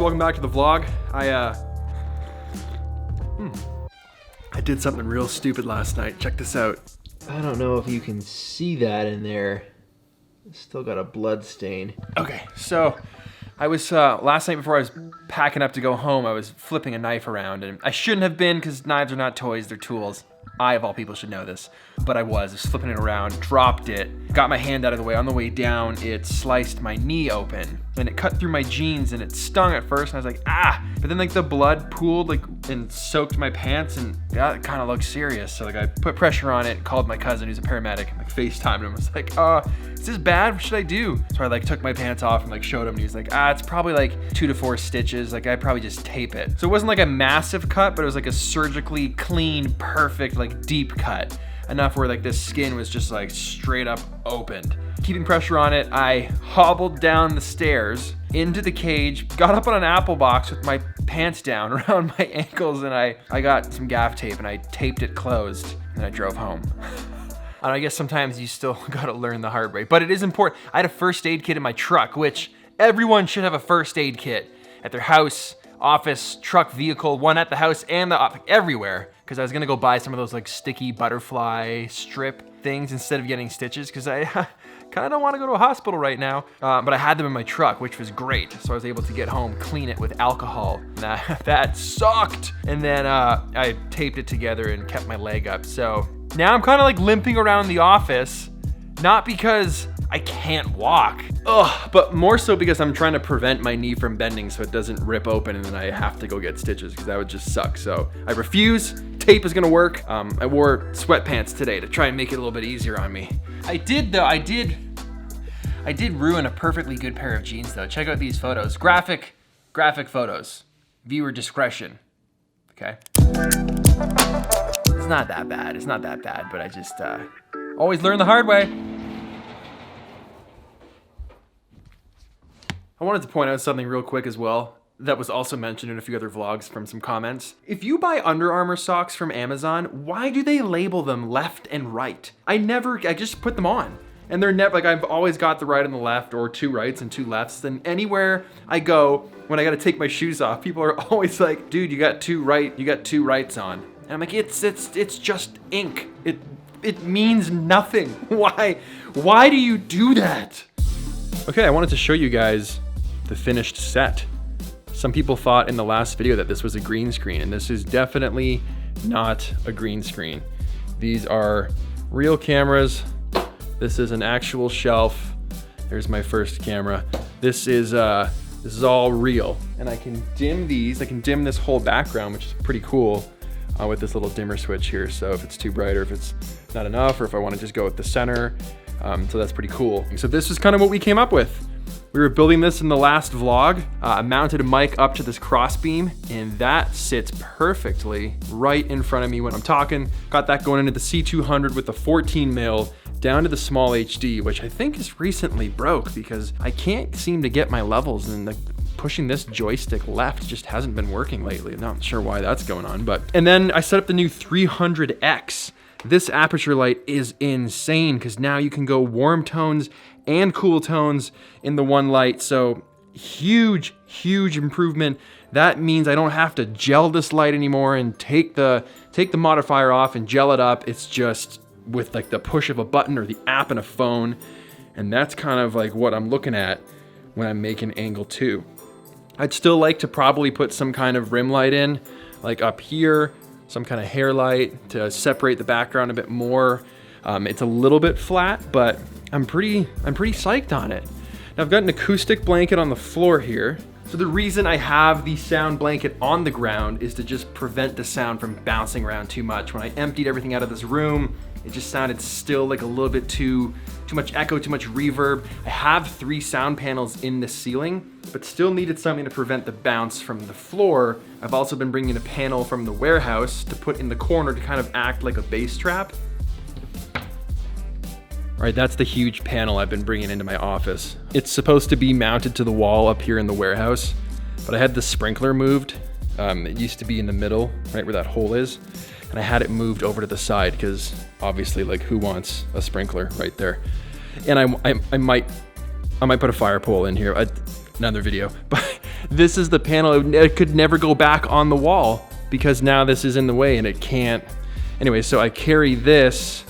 welcome back to the vlog. I did something real stupid last night. Check this out. I don't know if you can see that in there. Still got a blood stain. Okay, so I was, last night before I was packing up to go home, I was flipping a knife around, and I shouldn't have been because knives are not toys, they're tools. I, of all people, should know this, but I was flipping it around, dropped it, got my hand out of the way. On the way down, it sliced my knee open, and it cut through my jeans, and it stung at first, and I was like, ah! But then like the blood pooled and soaked my pants, and that kind of looked serious. So like I put pressure on it, called my cousin who's a paramedic, and like FaceTimed him. I was like, is this bad? What should I do? So I like took my pants off and like showed him, and he was like, it's probably like 2 to 4 stitches. Like I'd probably just tape it. So it wasn't like a massive cut, but it was like a surgically clean, perfect, like deep cut. Enough where like the skin was just like straight up opened. Keeping pressure on it, I hobbled down the stairs into the cage, got up on an apple box with my pants down around my ankles, and I got some gaff tape and I taped it closed, and I drove home. And I guess sometimes you still gotta learn the hard way, but it is important. I had a first aid kit in my truck, which everyone should have a first aid kit at their house, office, truck, vehicle, one at the house and everywhere. Because I was gonna go buy some of those like sticky butterfly strip things instead of getting stitches, because I kind of don't want to go to a hospital right now. But I had them in my truck, which was great. So I was able to get home, clean it with alcohol. That sucked. And then I taped it together and kept my leg up. So now I'm kind of like limping around the office, not because I can't walk, but more so because I'm trying to prevent my knee from bending so it doesn't rip open and then I have to go get stitches, because that would just suck. So I refuse. Tape is gonna work. I wore sweatpants today to try and make it a little bit easier on me. I did ruin a perfectly good pair of jeans though. Check out these photos. Graphic photos. Viewer discretion. Okay. It's not that bad, but I just always learn the hard way. I wanted to point out something real quick as well that was also mentioned in a few other vlogs from some comments. If you buy Under Armour socks from Amazon, why do they label them left and right? I just put them on. And they're never, like I've always got the right and the left, or 2 rights and 2 lefts. And anywhere I go, when I gotta take my shoes off, people are always like, dude, you got 2 rights on. And I'm like, it's just ink. It means nothing. Why do you do that? Okay, I wanted to show you guys the finished set. Some people thought in the last video that this was a green screen, and this is definitely not a green screen. These are real cameras. This is an actual shelf. There's my first camera. This is all real. And I can dim these. I can dim this whole background, which is pretty cool, with this little dimmer switch here. So if it's too bright or if it's not enough, or if I want to just go with the center. So that's pretty cool. So this is kind of what we came up with. We were building this in the last vlog. I mounted a mic up to this crossbeam, and that sits perfectly right in front of me when I'm talking. Got that going into the C200 with the 14 mil down to the small HD, which I think is recently broke because I can't seem to get my levels, and pushing this joystick left just hasn't been working lately. I'm not sure why that's going on, and then I set up the new 300X. This aperture light is insane because now you can go warm tones and cool tones in the one light. So huge improvement. That means I don't have to gel this light anymore and take the modifier off and gel it up. It's just with like the push of a button or the app in a phone. And that's kind of like what I'm looking at when I'm making angle 2. I'd still like to probably put some kind of rim light in, like up here, some kind of hair light to separate the background a bit more. It's a little bit flat, but I'm pretty psyched on it. Now I've got an acoustic blanket on the floor here. So the reason I have the sound blanket on the ground is to just prevent the sound from bouncing around too much. When I emptied everything out of this room, it just sounded still like a little bit too much echo, too much reverb. I have 3 sound panels in the ceiling, but still needed something to prevent the bounce from the floor. I've also been bringing a panel from the warehouse to put in the corner to kind of act like a bass trap. All right, that's the huge panel I've been bringing into my office. It's supposed to be mounted to the wall up here in the warehouse, but I had the sprinkler moved. It used to be in the middle, right where that hole is. And I had it moved over to the side because obviously, like, who wants a sprinkler right there? And I might put a fire pole in here, another video. But This is the panel. It could never go back on the wall because now this is in the way and it can't. Anyway, so I carry this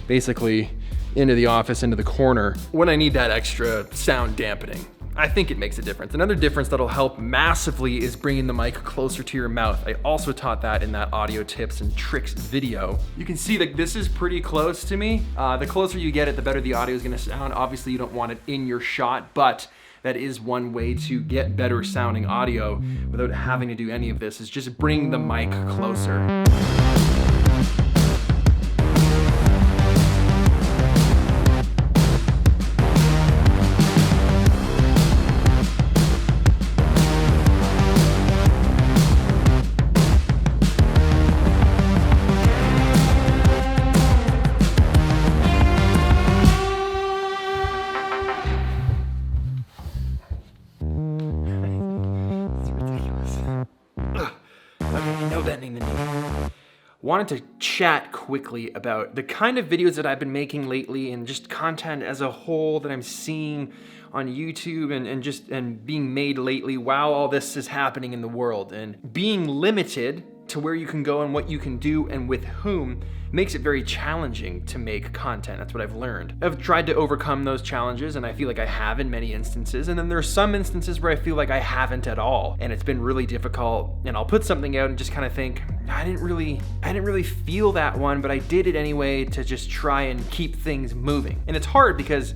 basically into the office, into the corner when I need that extra sound dampening. I think it makes a difference. Another difference that'll help massively is bringing the mic closer to your mouth. I also taught that in that audio tips and tricks video. You can see that this is pretty close to me. The closer you get it, the better the audio is gonna sound. Obviously you don't want it in your shot, but that is one way to get better sounding audio without having to do any of this, is just bring the mic closer. Wanted to chat quickly about the kind of videos that I've been making lately and just content as a whole that I'm seeing on YouTube and being made lately while all this is happening in the world. And being limited to where you can go and what you can do and with whom makes it very challenging to make content. That's what I've learned. I've tried to overcome those challenges and I feel like I have in many instances. And then there are some instances where I feel like I haven't at all. And it's been really difficult. And I'll put something out and just kind of think, I didn't really feel that one, but I did it anyway to just try and keep things moving. And it's hard because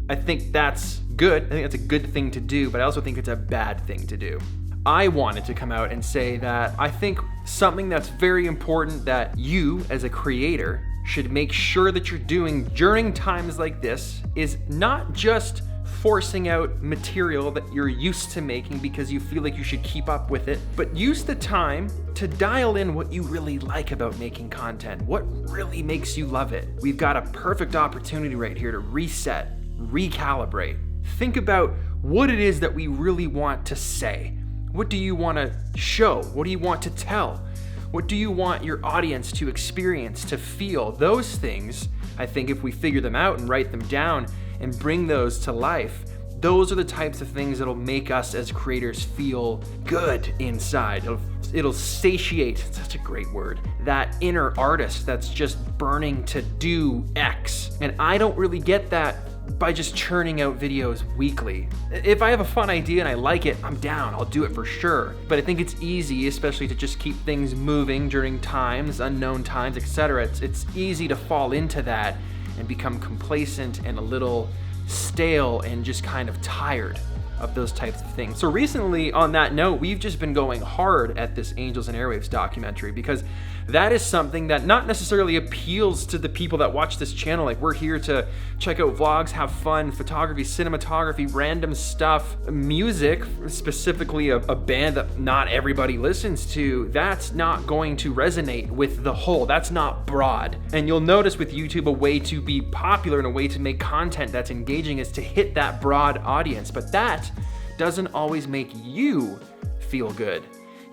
I think that's good. I think that's a good thing to do, but I also think it's a bad thing to do. I wanted to come out and say that I think something that's very important that you as a creator should make sure that you're doing during times like this is not just forcing out material that you're used to making because you feel like you should keep up with it, but use the time to dial in what you really like about making content, what really makes you love it. We've got a perfect opportunity right here to reset, recalibrate. Think about what it is that we really want to say. What do you want to show? What do you want to tell? What do you want your audience to experience, to feel? Those things, I think if we figure them out and write them down and bring those to life, those are the types of things that'll make us as creators feel good inside. It'll satiate, such a great word, that inner artist that's just burning to do X. And I don't really get that by just churning out videos weekly. If I have a fun idea and I like it, I'm down, I'll do it for sure. But I think it's easy, especially to just keep things moving during times, unknown times, etc. It's easy to fall into that and become complacent and a little stale and just kind of tired of those types of things. So recently, on that note, we've just been going hard at this Angels and Airwaves documentary because that is something that not necessarily appeals to the people that watch this channel. Like, we're here to check out vlogs, have fun, photography, cinematography, random stuff, music, specifically a band that not everybody listens to. That's not going to resonate with the whole. That's not broad. And you'll notice with YouTube, a way to be popular and a way to make content that's engaging is to hit that broad audience. But that doesn't always make you feel good.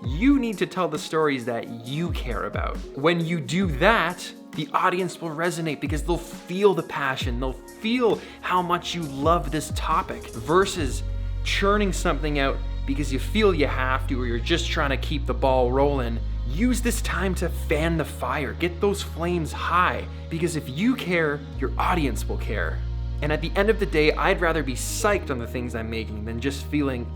You need to tell the stories that you care about. When you do that, the audience will resonate because they'll feel the passion, they'll feel how much you love this topic versus churning something out because you feel you have to or you're just trying to keep the ball rolling. Use this time to fan the fire, get those flames high, because if you care, your audience will care. And at the end of the day, I'd rather be psyched on the things I'm making than just feeling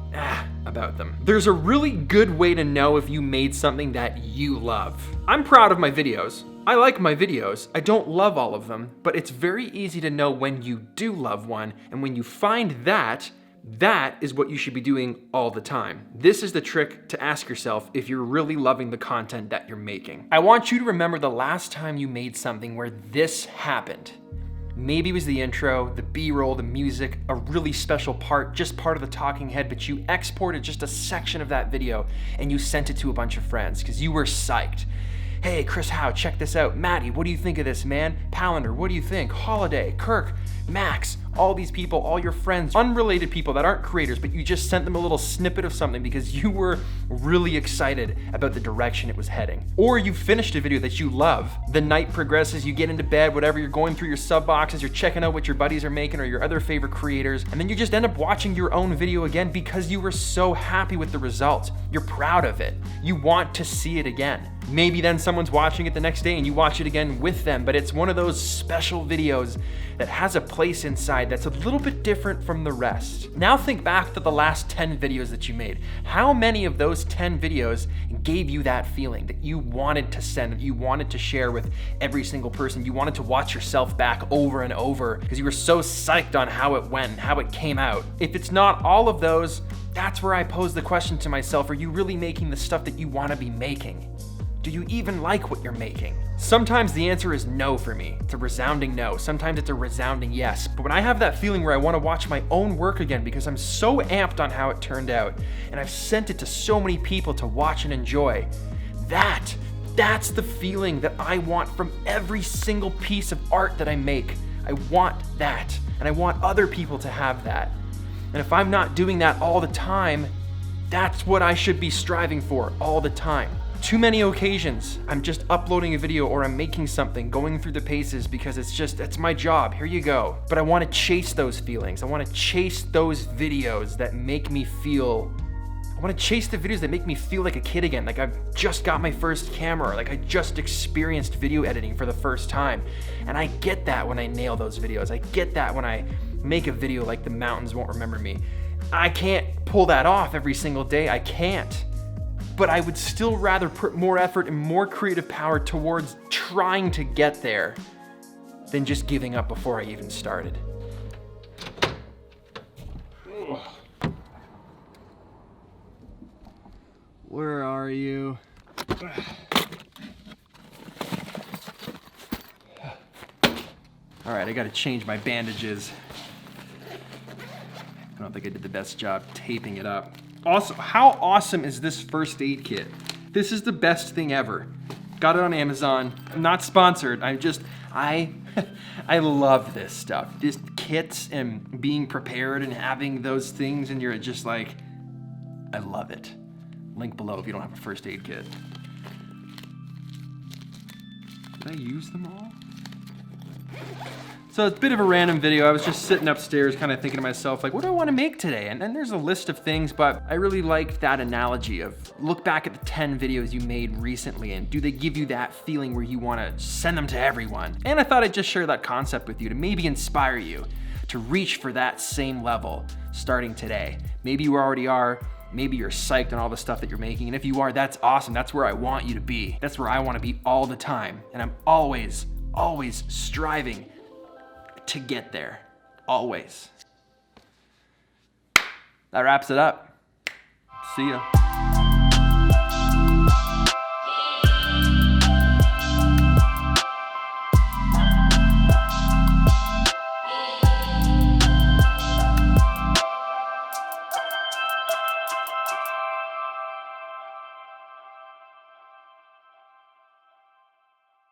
about them. There's a really good way to know if you made something that you love. I'm proud of my videos. I like my videos. I don't love all of them, but it's very easy to know when you do love one, and when you find that is what you should be doing all the time. This is the trick to ask yourself if you're really loving the content that you're making. I want you to remember the last time you made something where this happened. Maybe it was the intro, the B-roll, the music, a really special part, just part of the talking head, but you exported just a section of that video and you sent it to a bunch of friends because you were psyched. Hey, Chris Howe, check this out. Maddie, what do you think of this, man? Palander, what do you think? Holiday, Kirk, Max, all these people, all your friends, unrelated people that aren't creators, but you just sent them a little snippet of something because you were really excited about the direction it was heading. Or you finished a video that you love. The night progresses, you get into bed, whatever, you're going through your sub boxes, you're checking out what your buddies are making or your other favorite creators, and then you just end up watching your own video again because you were so happy with the results. You're proud of it. You want to see it again. Maybe then someone's watching it the next day and you watch it again with them, but it's one of those special videos that has a place inside that's a little bit different from the rest. Now think back to the last 10 videos that you made. How many of those 10 videos gave you that feeling that you wanted to send, that you wanted to share with every single person? You wanted to watch yourself back over and over because you were so psyched on how it went, how it came out. If it's not all of those, that's where I pose the question to myself, are you really making the stuff that you want to be making? Do you even like what you're making? Sometimes the answer is no for me. It's a resounding no. Sometimes it's a resounding yes. But when I have that feeling where I want to watch my own work again because I'm so amped on how it turned out, and I've sent it to so many people to watch and enjoy, that's the feeling that I want from every single piece of art that I make. I want that, and I want other people to have that. And if I'm not doing that all the time, that's what I should be striving for all the time. Too many occasions, I'm just uploading a video or I'm making something, going through the paces because it's my job, here you go. But I wanna chase those feelings. I wanna chase those videos that make me feel, I wanna chase the videos that make me feel like a kid again, like I've just got my first camera, like I just experienced video editing for the first time. And I get that when I nail those videos. I get that when I make a video like The Mountains Won't Remember Me. I can't pull that off every single day, I can't. But I would still rather put more effort and more creative power towards trying to get there than just giving up before I even started. Where are you? All right, I gotta change my bandages. I don't think I did the best job taping it up. Also, how awesome is this first aid kit? This is the best thing ever. Got it on Amazon. I'm not sponsored. I love this stuff. This kits and being prepared and having those things, and you're just like, I love it. Link below if you don't have a first aid kit. Did I use them all? So it's a bit of a random video. I was just sitting upstairs kind of thinking to myself, like, what do I want to make today? And then there's a list of things, but I really liked that analogy of look back at the 10 videos you made recently and do they give you that feeling where you want to send them to everyone? And I thought I'd just share that concept with you to maybe inspire you to reach for that same level starting today. Maybe you already are. Maybe you're psyched on all the stuff that you're making. And if you are, that's awesome. That's where I want you to be. That's where I want to be all the time. And I'm always striving to get there, always. That wraps it up. See ya.